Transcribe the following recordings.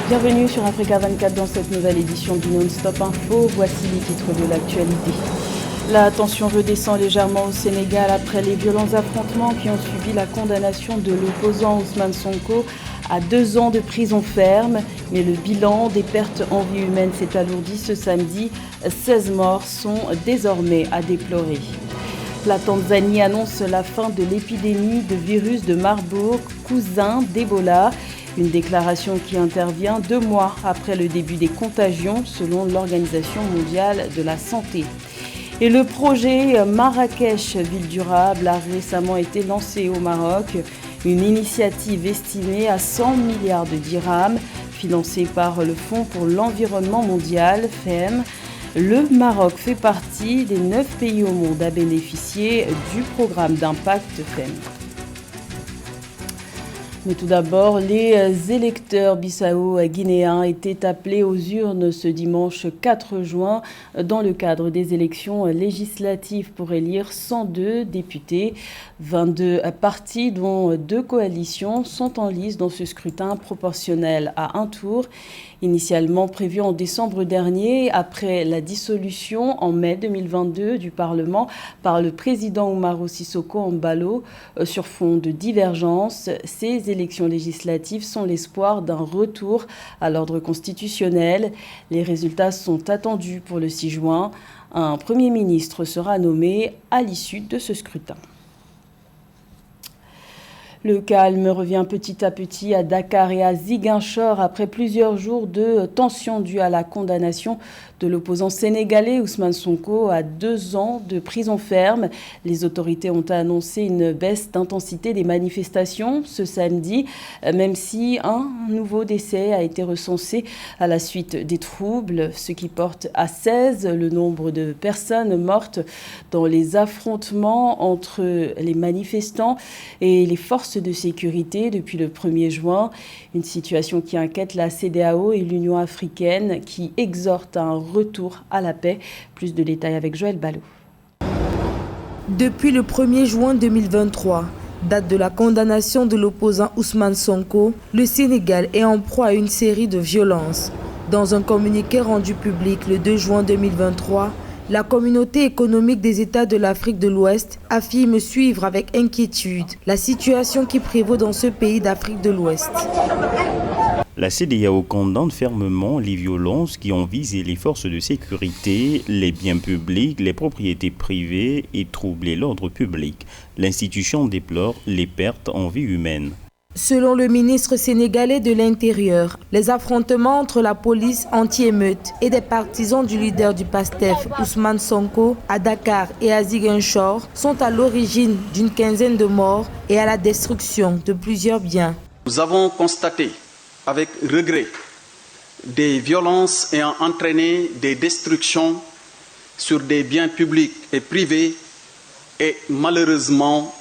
Bienvenue sur Africa 24 dans cette nouvelle édition du Non-Stop Info. Voici les titres de l'actualité. La tension redescend légèrement au Sénégal après les violents affrontements qui ont suivi la condamnation de l'opposant Ousmane Sonko à 2 ans de prison ferme. Mais le bilan des pertes en vie humaine s'est alourdi ce samedi. 16 morts sont désormais à déplorer. La Tanzanie annonce la fin de l'épidémie de virus de Marburg, cousin d'Ebola. Une déclaration qui intervient 2 mois après le début des contagions, selon l'Organisation mondiale de la santé. Et le projet Marrakech Ville Durable a récemment été lancé au Maroc. Une initiative estimée à 100 milliards de dirhams, financée par le Fonds pour l'environnement mondial, FEM. Le Maroc fait partie des 9 pays au monde à bénéficier du programme d'impact FEM. Mais tout d'abord, les électeurs bissau-guinéens étaient appelés aux urnes ce dimanche 4 juin dans le cadre des élections législatives pour élire 102 députés. 22 partis, dont 2 coalitions, sont en lice dans ce scrutin proportionnel à 1 tour. Initialement prévu en décembre dernier, après la dissolution en mai 2022 du Parlement par le président Umaro Sissoko Embalo sur fond de divergence, ces élections législatives sont l'espoir d'un retour à l'ordre constitutionnel. Les résultats sont attendus pour le 6 juin. Un Premier ministre sera nommé à l'issue de ce scrutin. Le calme revient petit à petit à Dakar et à Ziguinchor après plusieurs jours de tension due à la condamnation de l'opposant sénégalais Ousmane Sonko à 2 ans de prison ferme. Les autorités ont annoncé une baisse d'intensité des manifestations ce samedi, même si un nouveau décès a été recensé à la suite des troubles, ce qui porte à 16 le nombre de personnes mortes dans les affrontements entre les manifestants et les forces de sécurité depuis le 1er juin. Une situation qui inquiète la CEDEAO et l'Union africaine qui exhortent à un retour à la paix. Plus de détails avec Joël Ballot. Depuis le 1er juin 2023, date de la condamnation de l'opposant Ousmane Sonko, le Sénégal est en proie à une série de violences. Dans un communiqué rendu public le 2 juin 2023, la communauté économique des États de l'Afrique de l'Ouest affirme suivre avec inquiétude la situation qui prévaut dans ce pays d'Afrique de l'Ouest. La CEDEAO condamne fermement les violences qui ont visé les forces de sécurité, les biens publics, les propriétés privées et troublé l'ordre public. L'institution déplore les pertes en vie humaine. Selon le ministre sénégalais de l'Intérieur, les affrontements entre la police anti-émeute et des partisans du leader du PASTEF, Ousmane Sonko, à Dakar et à Ziguinchor, sont à l'origine d'une 15aine de morts et à la destruction de plusieurs biens. Nous avons constaté avec regret des violences ayant entraîné des destructions sur des biens publics et privés et malheureusement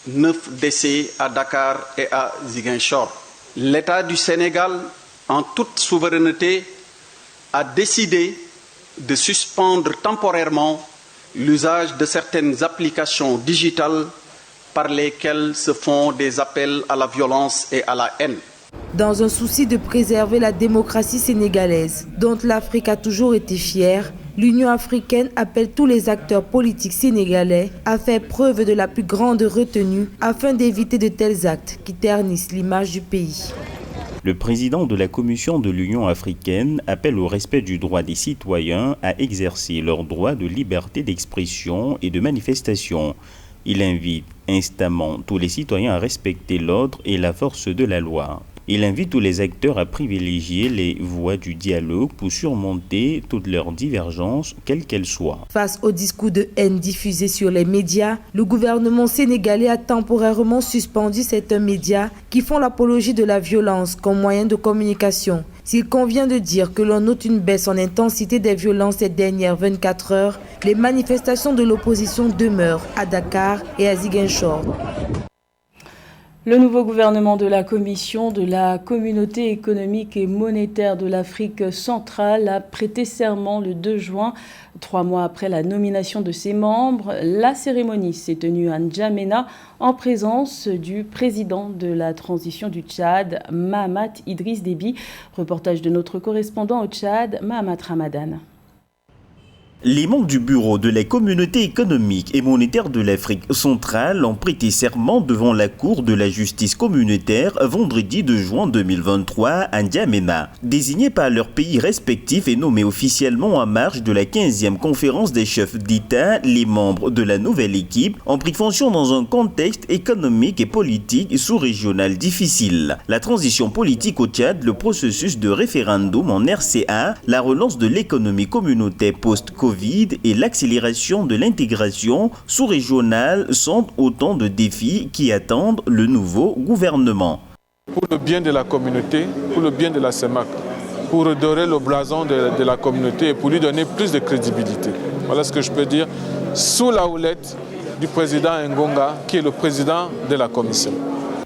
9 décès à Dakar et à Ziguinchor. L'État du Sénégal, en toute souveraineté, a décidé de suspendre temporairement l'usage de certaines applications digitales par lesquelles se font des appels à la violence et à la haine. Dans un souci de préserver la démocratie sénégalaise, dont l'Afrique a toujours été fière, l'Union africaine appelle tous les acteurs politiques sénégalais à faire preuve de la plus grande retenue afin d'éviter de tels actes qui ternissent l'image du pays. Le président de la Commission de l'Union africaine appelle au respect du droit des citoyens à exercer leur droit de liberté d'expression et de manifestation. Il invite instamment tous les citoyens à respecter l'ordre et la force de la loi. Il invite tous les acteurs à privilégier les voies du dialogue pour surmonter toutes leurs divergences, quelles qu'elles soient. Face au discours de haine diffusé sur les médias, le gouvernement sénégalais a temporairement suspendu certains médias qui font l'apologie de la violence comme moyen de communication. S'il convient de dire que l'on note une baisse en intensité des violences ces dernières 24 heures, les manifestations de l'opposition demeurent à Dakar et à Ziguinchor. Le nouveau gouvernement de la Commission de la Communauté économique et monétaire de l'Afrique centrale a prêté serment le 2 juin, 3 mois après la nomination de ses membres. La cérémonie s'est tenue à N'Djamena en présence du président de la transition du Tchad, Mahamat Idriss Déby. Reportage de notre correspondant au Tchad, Mahamat Ramadan. Les membres du bureau de la Communauté économique et monétaire de l'Afrique centrale ont prêté serment devant la Cour de la justice communautaire vendredi 2 juin 2023 à N'Djamena. Désignés par leurs pays respectifs et nommés officiellement en marge de la 15e conférence des chefs d'État, les membres de la nouvelle équipe ont pris fonction dans un contexte économique et politique sous-régional difficile. La transition politique au Tchad, le processus de référendum en RCA, la relance de l'économie communautaire post-Covid et l'accélération de l'intégration sous-régionale sont autant de défis qui attendent le nouveau gouvernement. Pour le bien de la communauté, pour le bien de la CEMAC, pour redorer le blason de la communauté et pour lui donner plus de crédibilité. Voilà ce que je peux dire, sous la houlette du président Ngonga, qui est le président de la commission.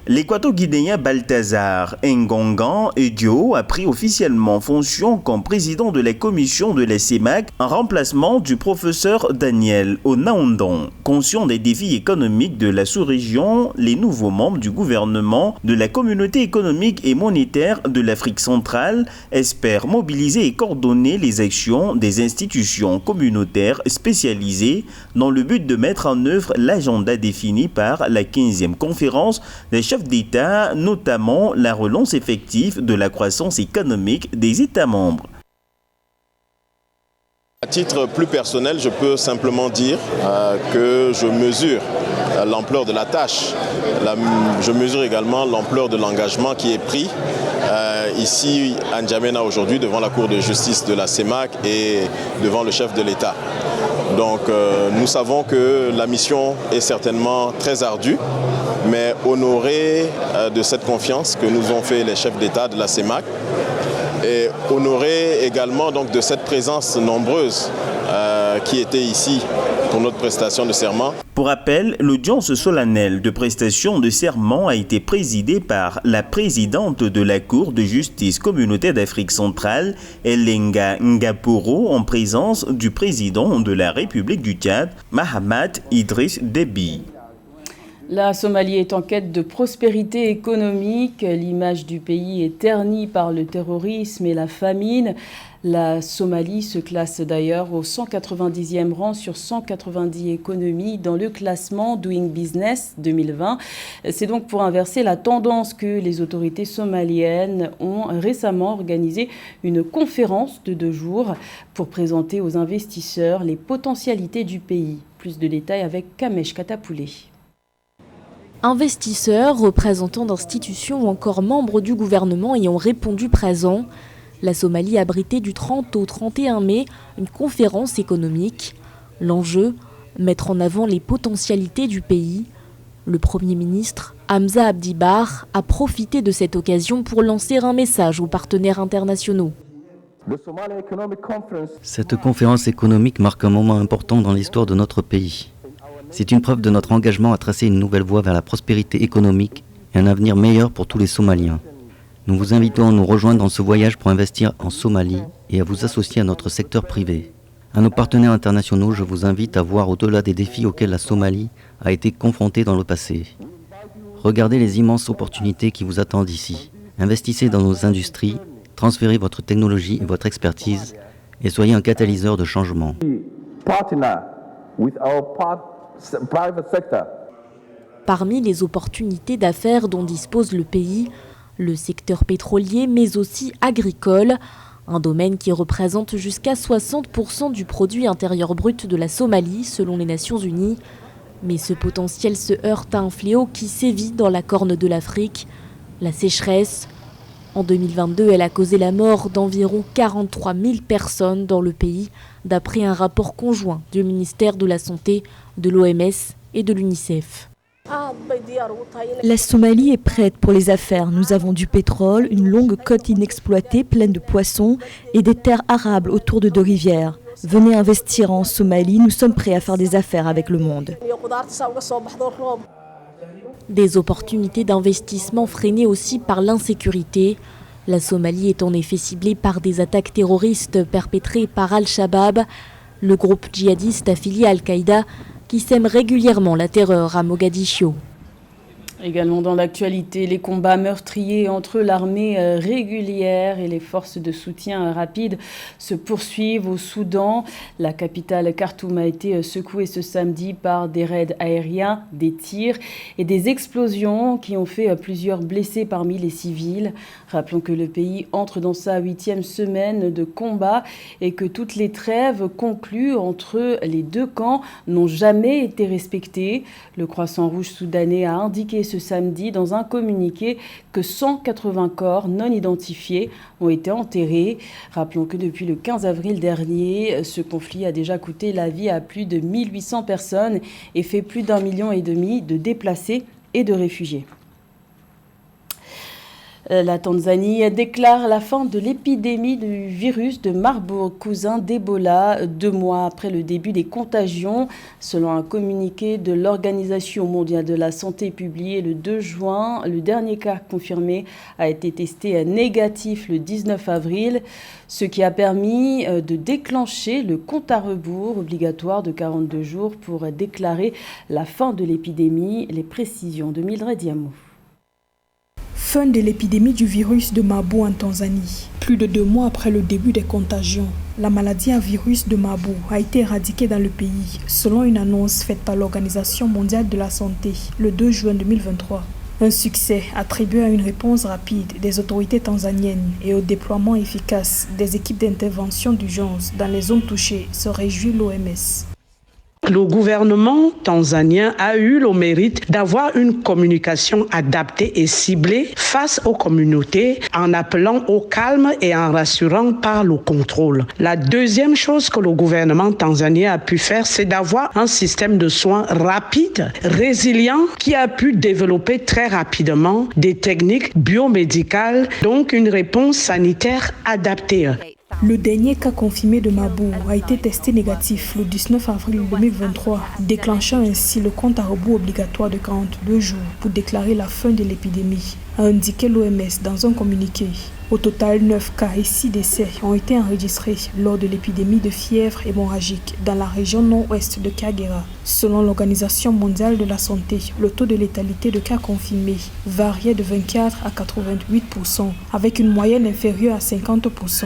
L'équato-guinéen Balthazar Ngongan Edio a pris officiellement fonction comme président de la commission de la CEMAC en remplacement du professeur Daniel Onaondon. Conscient des défis économiques de la sous-région, les nouveaux membres du gouvernement de la Communauté économique et monétaire de l'Afrique centrale espèrent mobiliser et coordonner les actions des institutions communautaires spécialisées dans le but de mettre en œuvre l'agenda défini par la 15e conférence des chefs d'État, notamment la relance effective de la croissance économique des États membres. À titre plus personnel, je peux simplement dire que je mesure l'ampleur de la tâche. Je mesure également l'ampleur de l'engagement qui est pris ici à N'Djamena aujourd'hui devant la Cour de justice de la CEMAC et devant le chef de l'État. Donc nous savons que la mission est certainement très ardue, mais honoré de cette confiance que nous ont fait les chefs d'État de la CEMAC et honoré également donc de cette présence nombreuse qui était ici pour notre prestation de serment. Pour rappel, l'audience solennelle de prestation de serment a été présidée par la présidente de la Cour de justice communautaire d'Afrique centrale, Elenga Ngaporo, en présence du président de la République du Tchad, Mahamat Idriss Déby. La Somalie est en quête de prospérité économique. L'image du pays est ternie par le terrorisme et la famine. La Somalie se classe d'ailleurs au 190e rang sur 190 économies dans le classement Doing Business 2020. C'est donc pour inverser la tendance que les autorités somaliennes ont récemment organisé une conférence de 2 jours pour présenter aux investisseurs les potentialités du pays. Plus de détails avec Kamesh Katapoulé. Investisseurs, représentants d'institutions ou encore membres du gouvernement y ont répondu présents. La Somalie a abrité du 30 au 31 mai une conférence économique. L'enjeu, mettre en avant les potentialités du pays. Le Premier ministre, Hamza Abdi Barre, a profité de cette occasion pour lancer un message aux partenaires internationaux. Cette conférence économique marque un moment important dans l'histoire de notre pays. C'est une preuve de notre engagement à tracer une nouvelle voie vers la prospérité économique et un avenir meilleur pour tous les Somaliens. Nous vous invitons à nous rejoindre dans ce voyage pour investir en Somalie et à vous associer à notre secteur privé. À nos partenaires internationaux, je vous invite à voir au-delà des défis auxquels la Somalie a été confrontée dans le passé. Regardez les immenses opportunités qui vous attendent ici. Investissez dans nos industries, transférez votre technologie et votre expertise et soyez un catalyseur de changement. Parmi les opportunités d'affaires dont dispose le pays, le secteur pétrolier mais aussi agricole, un domaine qui représente jusqu'à 60% du produit intérieur brut de la Somalie selon les Nations Unies. Mais ce potentiel se heurte à un fléau qui sévit dans la corne de l'Afrique, la sécheresse. En 2022, elle a causé la mort d'environ 43 000 personnes dans le pays, d'après un rapport conjoint du ministère de la Santé, de l'OMS et de l'UNICEF. La Somalie est prête pour les affaires. Nous avons du pétrole, une longue côte inexploitée pleine de poissons et des terres arables autour de 2 rivières. Venez investir en Somalie, nous sommes prêts à faire des affaires avec le monde. Des opportunités d'investissement freinées aussi par l'insécurité. La Somalie est en effet ciblée par des attaques terroristes perpétrées par Al-Shabaab, le groupe djihadiste affilié à Al-Qaïda qui sème régulièrement la terreur à Mogadiscio. Également dans l'actualité, les combats meurtriers entre l'armée régulière et les forces de soutien rapide se poursuivent au Soudan. La capitale Khartoum a été secouée ce samedi par des raids aériens, des tirs et des explosions qui ont fait plusieurs blessés parmi les civils. Rappelons que le pays entre dans sa 8e semaine de combat et que toutes les trêves conclues entre les deux camps n'ont jamais été respectées. Le Croissant Rouge soudanais a indiqué ce samedi dans un communiqué que 180 corps non identifiés ont été enterrés. Rappelons que depuis le 15 avril dernier, ce conflit a déjà coûté la vie à plus de 1800 personnes et fait plus d'1,5 million de déplacés et de réfugiés. La Tanzanie déclare la fin de l'épidémie du virus de Marburg, cousin d'Ebola, 2 mois après le début des contagions. Selon un communiqué de l'Organisation mondiale de la santé publié le 2 juin, le dernier cas confirmé a été testé négatif le 19 avril, ce qui a permis de déclencher le compte à rebours obligatoire de 42 jours pour déclarer la fin de l'épidémie. Les précisions de Mildred Diamou. Fin de l'épidémie du virus de Marburg en Tanzanie. Plus de 2 mois après le début des contagions, la maladie à virus de Marburg a été éradiquée dans le pays, selon une annonce faite par l'Organisation mondiale de la santé le 2 juin 2023. Un succès attribué à une réponse rapide des autorités tanzaniennes et au déploiement efficace des équipes d'intervention d'urgence dans les zones touchées, se réjouit l'OMS. Le gouvernement tanzanien a eu le mérite d'avoir une communication adaptée et ciblée face aux communautés en appelant au calme et en rassurant par le contrôle. La deuxième chose que le gouvernement tanzanien a pu faire, c'est d'avoir un système de soins rapide, résilient, qui a pu développer très rapidement des techniques biomédicales, donc une réponse sanitaire adaptée. Le dernier cas confirmé de Marburg a été testé négatif le 19 avril 2023, déclenchant ainsi le compte à rebours obligatoire de 42 jours pour déclarer la fin de l'épidémie, a indiqué l'OMS dans un communiqué. Au total, 9 cas et 6 décès ont été enregistrés lors de l'épidémie de fièvre hémorragique dans la région nord-ouest de Kagera. Selon l'Organisation mondiale de la santé, le taux de létalité de cas confirmés variait de 24 à 88%, avec une moyenne inférieure à 50%.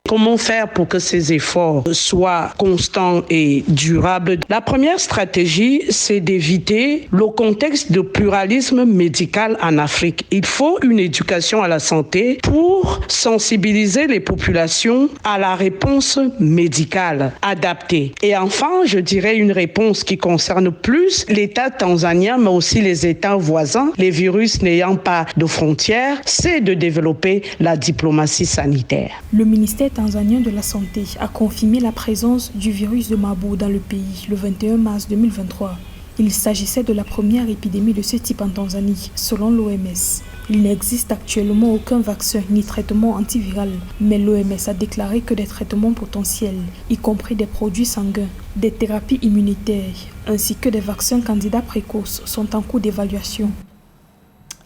Comment faire pour que ces efforts soient constants et durables? La première stratégie, c'est d'éviter le contexte de pluralisme médical en Afrique. Il faut une éducation à la santé pour sensibiliser les populations à la réponse médicale adaptée. Et enfin, je dirais une réponse qui concerne plus l'État tanzanien, mais aussi les États voisins, les virus n'ayant pas de frontières, c'est de développer la diplomatie sanitaire. Le ministère tanzanien de la Santé a confirmé la présence du virus de Marburg dans le pays le 21 mars 2023. Il s'agissait de la première épidémie de ce type en Tanzanie, selon l'OMS. Il n'existe actuellement aucun vaccin ni traitement antiviral, mais l'OMS a déclaré que des traitements potentiels, y compris des produits sanguins, des thérapies immunitaires, ainsi que des vaccins candidats précoces, sont en cours d'évaluation.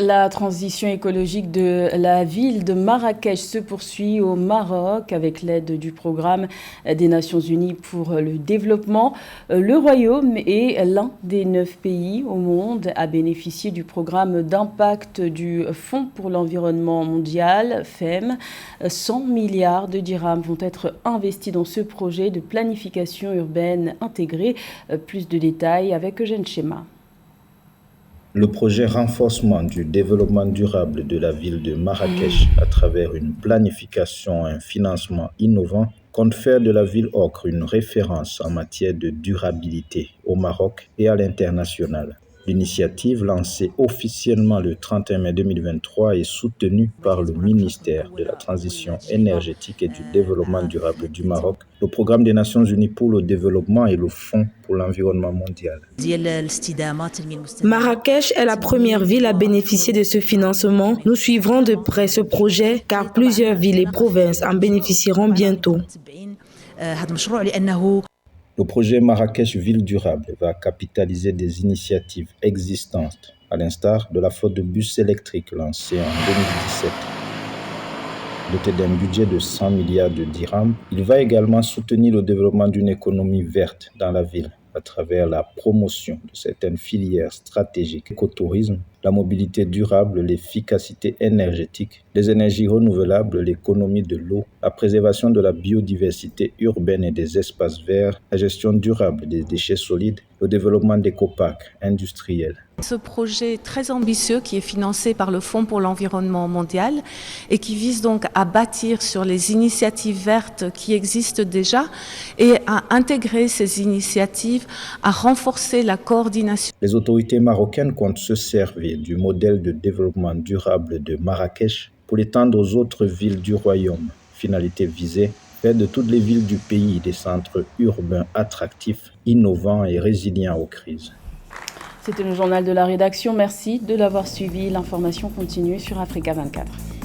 La transition écologique de la ville de Marrakech se poursuit au Maroc avec l'aide du programme des Nations Unies pour le développement. Le Royaume est l'un des 9 pays au monde à bénéficier du programme d'impact du Fonds pour l'environnement mondial, FEM. 100 milliards de dirhams vont être investis dans ce projet de planification urbaine intégrée. Plus de détails avec Eugène Schéma. Le projet renforcement du développement durable de la ville de Marrakech à travers une planification et un financement innovant compte faire de la ville ocre une référence en matière de durabilité au Maroc et à l'international. L'initiative, lancée officiellement le 31 mai 2023, est soutenue par le ministère de la Transition énergétique et du développement durable du Maroc, le programme des Nations Unies pour le développement et le Fonds pour l'environnement mondial. Marrakech est la première ville à bénéficier de ce financement. Nous suivrons de près ce projet car plusieurs villes et provinces en bénéficieront bientôt. Le projet Marrakech Ville Durable va capitaliser des initiatives existantes, à l'instar de la flotte de bus électriques lancée en 2017. Doté d'un budget de 100 milliards de dirhams, il va également soutenir le développement d'une économie verte dans la ville à travers la promotion de certaines filières stratégiques, l'écotourisme, la mobilité durable, l'efficacité énergétique, les énergies renouvelables, l'économie de l'eau, la préservation de la biodiversité urbaine et des espaces verts, la gestion durable des déchets solides, le développement d'écoparcs industriels. Ce projet très ambitieux qui est financé par le Fonds pour l'environnement mondial et qui vise donc à bâtir sur les initiatives vertes qui existent déjà et à intégrer ces initiatives, à renforcer la coordination. Les autorités marocaines comptent se servir du modèle de développement durable de Marrakech pour l'étendre aux autres villes du royaume. Finalité visée, faire de toutes les villes du pays des centres urbains attractifs, innovants et résilients aux crises. C'était le journal de la rédaction. Merci de l'avoir suivi. L'information continue sur Africa 24.